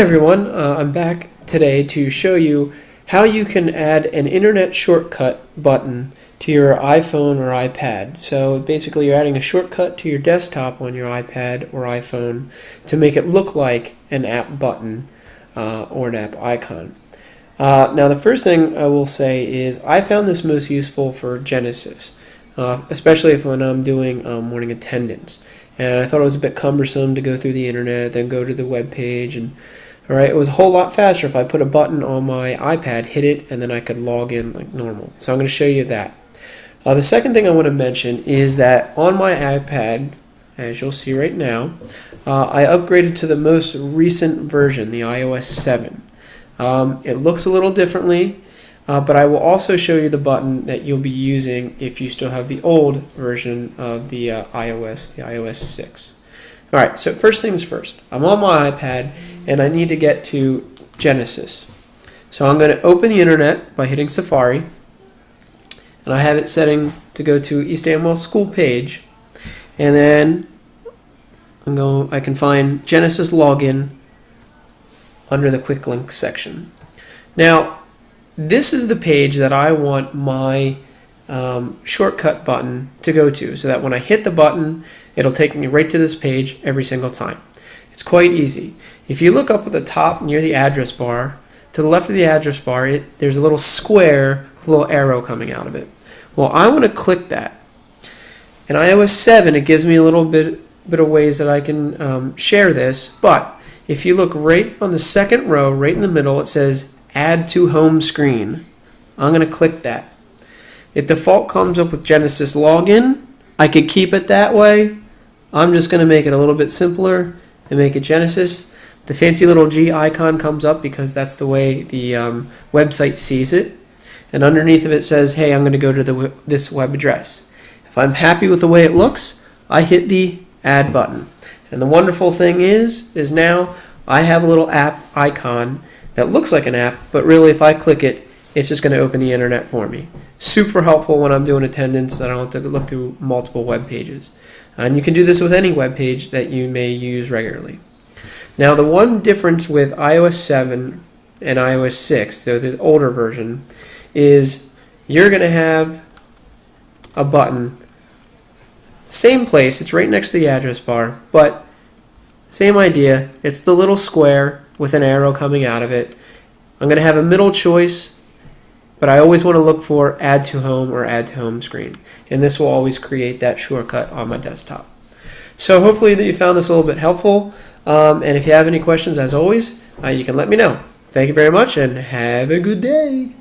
everyone, I'm back today to show you how you can add an internet shortcut button to your iPhone or iPad. So basically you're adding a shortcut to your desktop on your iPad or iPhone to make it look like an app button or an app icon. Now the first thing I will say is I found this most useful for Genesis, especially when I'm doing morning attendance. And I thought it was a bit cumbersome to go through the internet, then go to the web page, and it was a whole lot faster if I put a button on my iPad, hit it, and then I could log in like normal. So I'm going to show you that. The second thing I want to mention is that on my iPad, as you'll see right now, I upgraded to the most recent version, the iOS 7. It looks a little differently, but I will also show you the button that you'll be using if you still have the old version of the iOS 6. Alright, so first things first. I'm on my iPad and I need to get to Genesis. So I'm going to open the internet by hitting Safari, and I have it setting to go to East Amwell School page, and then I can find Genesis login under the quick links section. Now this is the page that I want my shortcut button to go to, so that when I hit the button, it'll take me right to this page every single time. It's quite easy. If you look up at the top near the address bar, to the left of the address bar, there's a little square with a little arrow coming out of it. Well, I want to click that. In iOS 7, it gives me a little bit of ways that I can share this, but if you look right on the second row, right in the middle, it says Add to Home Screen. I'm going to click that. It default comes up with Genesis login. I could keep it that way. I'm just going to make it a little bit simpler and make it Genesis. The fancy little G icon comes up because that's the way the website sees it. And underneath of it says, hey, I'm going to go to this web address. If I'm happy with the way it looks, I hit the Add button. And the wonderful thing is now I have a little app icon that looks like an app, but really if I click it, it's just going to open the internet for me. Super helpful when I'm doing attendance. I don't have to look through multiple web pages. And you can do this with any web page that you may use regularly. Now the one difference with iOS 7 and iOS 6, so the older version, is you're going to have a button, same place, it's right next to the address bar, but same idea. It's the little square with an arrow coming out of it. I'm going to have a middle choice, but I always want to look for Add to Home or Add to Home Screen. And this will always create that shortcut on my desktop. So hopefully that you found this a little bit helpful. And if you have any questions, as always, you can let me know. Thank you very much and have a good day.